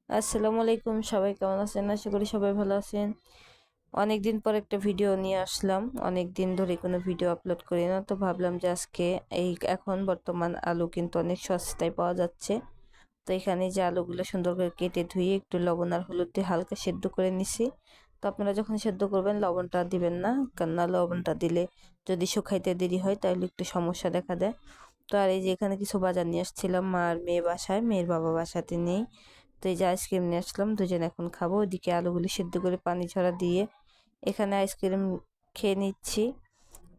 আসসালামু আলাইকুম, সবাই কেমন আছেন? আশা করি সবাই ভালো আছেন। অনেকদিন পর একটা ভিডিও নিয়ে আসলাম। অনেক দিন ধরে কোনো ভিডিও আপলোড করি না, তো ভাবলাম যে আজকে এখন বর্তমান আলু কিন্তু অনেক সস্তায় পাওয়া যাচ্ছে। তো এখানে যে আলুগুলো সুন্দর করে কেটে ধুয়ে একটু লবণ আর হলুদ দিয়ে হালকা সেদ্ধ করে নিছি। তো আপনারা যখন সেদ্ধ করবেন লবণটা দিবেন না, কেননা লবণটা দিলে যদি শুকাইতে দেরি হয় তাহলে একটু সমস্যা দেখা দেয়। তো আর এই যে এখানে কিছু বাজার নিয়ে আসছিলাম মা আর মেয়ে বাসায়, মেয়ের বাবা বাসাতে নেই। তো এই যে আইসক্রিম নিয়ে আসলাম, দুজন এখন খাবো। ওইদিকে আলুগুলি সিদ্ধ করে পানি ঝরা দিয়ে এখানে আইসক্রিম খেয়ে নিচ্ছি।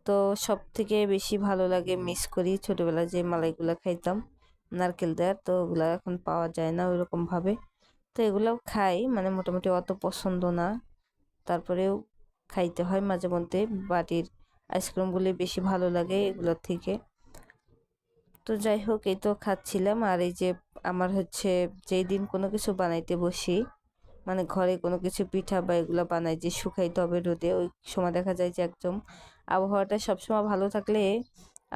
তো সব থেকে বেশি ভালো লাগে, মিস করি ছোটবেলায় যে মালাইগুলা খাইতাম নারকেল দেওয়ার, তো ওগুলা এখন পাওয়া যায় না ওইরকম ভাবে। তো এগুলাও খাই, মানে মোটামুটি অত পছন্দ না, তারপরেও খাইতে হয় মাঝে মধ্যে। বাড়ির আইসক্রিমগুলি বেশি ভালো লাগে এগুলোর থেকে। তো যাই হোক, এই তো খাচ্ছিলাম। আর এই যে আমার হচ্ছে যেই দিন কোনো কিছু বানাইতে বসি, মানে ঘরে কোনো কিছু পিঠা বা এগুলো বানাই যে শুকাইতে হবে রোদে, ওই সময় দেখা যায় যে একদম আবহাওয়াটা সবসময় ভালো থাকলে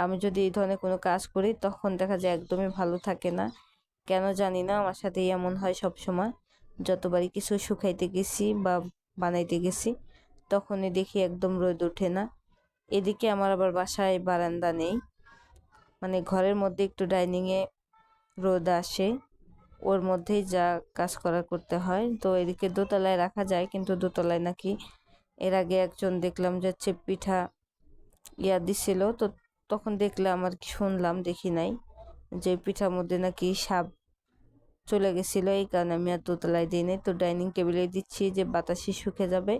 আমি যদি এই ধরনের কোনো কাজ করি তখন দেখা যায় একদমই ভালো থাকে না। কেন জানি না, আমার সাথেই এমন হয় সব সময়। যতবারই কিছু শুকাইতে গেছি বা বানাইতে গেছি তখনই দেখি একদম রোদ ওঠে না। এদিকে আমার আবার বাসায় বারান্দা নেই, মানে ঘরের মধ্যে একটু ডাইনিংয়ে রোদ আসে, ওর মধ্যেই যা কাজ করার করতে হয়। তো এদিকে দোতলায় রাখা যায়, কিন্তু দোতলায় নাকি এর আগে একজন দেখলাম যে হচ্ছে পিঠা দিছিল, তো তখন দেখলাম আর কি, শুনলাম, দেখি নাই, যে পিঠার মধ্যে নাকি সাপ চলে গেছিল। এই কারণে আমি আর দোতলায় দিই নাই, তো ডাইনিং টেবিলে দিচ্ছি যে বাতাসে শুকে যাবে।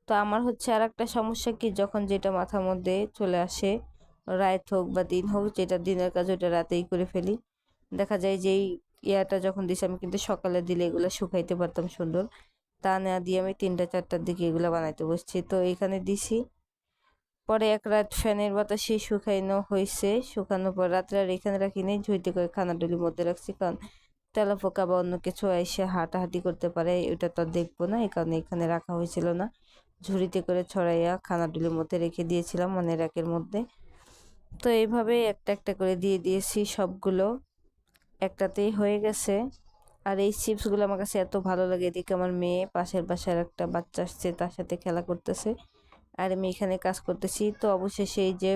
তো আমার হচ্ছে আর একটা সমস্যা কি, যখন যেটা মাথার মধ্যে চলে আসে, রাত হোক বা দিন হোক, যেটা দিনের কাজ ওটা রাতেই করে ফেলি। দেখা যায় যে এই যখন দিছি আমি কিন্তু সকালে দিলে এগুলো শুকাইতে পারতাম সুন্দর, তা না দিয়ে আমি 3টা 4টার দিকে এগুলো বানাইতে বসছি। তো এখানে দিছি, পরে এক রাত ফ্যানের বাতাসে শুকাইনো হয়েছে। শুকানোর পর রাত্রে আর এখানে রাখিনি, ঝুঁইতে করে খানাডুলির মধ্যে রাখছি, কারণ তেলাপোকা বা অন্য কিছু এসে হাঁটাহাঁটি করতে পারে, ওটা তো আর দেখবো না, এই কারণে এখানে রাখা হয়েছিল না। ঝুড়িতে করে ছড়াইয়া খানাডুলির মধ্যে রেখে দিয়েছিলাম, মানে র্যাকের মধ্যে। তো এইভাবে একটা একটা করে দিয়ে দিয়েছি সবগুলো, একটাতেই হয়ে গেছে। আর এই চিপসগুলো আমার কাছে এত ভালো লাগে। এদিকে আমার মেয়ে পাশের বাসার একটা বাচ্চা আসছে, তার সাথে খেলা করতেছে, আর আমি এখানে কাজ করতেছি। তো অবশেষে এই যে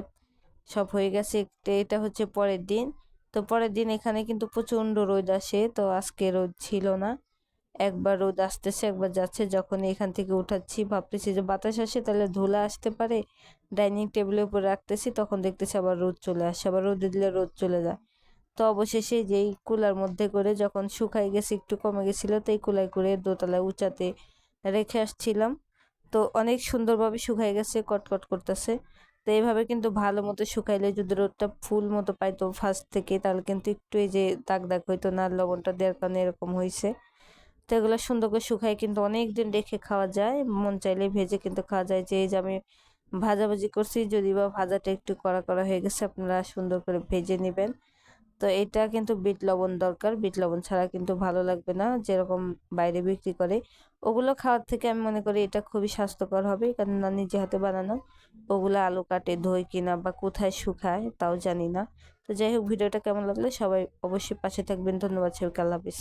সব হয়ে গেছে। এটা হচ্ছে পরের দিন। তো পরের দিন এখানে কিন্তু প্রচণ্ড রোদ আসে, তো আজকে রোদ ছিল না। একবার রোদ আসতেছে একবার যাচ্ছে। যখন এখান থেকে উঠাচ্ছি ভাবতেছি যে বাতাস আসে তাহলে ধুলা আসতে পারে, ডাইনিং টেবিলের উপর রাখতেছি, তখন দেখতেছি আবার রোদ চলে আসে, আবার রোদে দিলে রোদ চলে যায়। তো অবশেষে যেই কুলার মধ্যে করে যখন শুকাই গেছে, একটু কমে গেছিল, তো এই কুলায় করে দোতলায় উঁচাতে রেখে আসছিলাম। তো অনেক সুন্দরভাবে শুকাই গেছে, কটকট করতেছে। তো এইভাবে কিন্তু ভালো মতো শুকাইলে যদি রোদটা ফুল মতো পাইতো ফার্স্ট থেকে, তাহলে কিন্তু একটু এই যে দাগ দাগ হইতো না, লবণটা দেওয়ার কারণে এরকম হয়েছে। তো এগুলো সুন্দর করে শুকাই কিন্তু অনেক দিন রেখে খাওয়া যায়, মন চাইলে ভেজে কিন্তু খাওয়া যায়। যে এই যে আমি ভাজাভাজি করছি, যদি বা ভাজাটা একটু কড়া কড়া হয়ে গেছে, আপনারা সুন্দর করে ভেজে নেবেন। তো এটা কিন্তু বিট লবণ দরকার, বিট লবণ ছাড়া কিন্তু ভালো লাগবে না, যেরকম বাইরে বিক্রি করে ওগুলো খাওয়ার থেকে আমি মনে করি এটা খুবই স্বাস্থ্যকর হবে, কারণ না নিজে হাতে বানানো। ওগুলো আলু কাটে ধোয় কিনা বা কোথায় শুকায় তাও জানি না। তো যাই হোক, ভিডিওটা কেমন লাগলে সবাই অবশ্যই পাশে থাকবেন। ধন্যবাদ সবাইকে, আল্লাহ হাফিজ।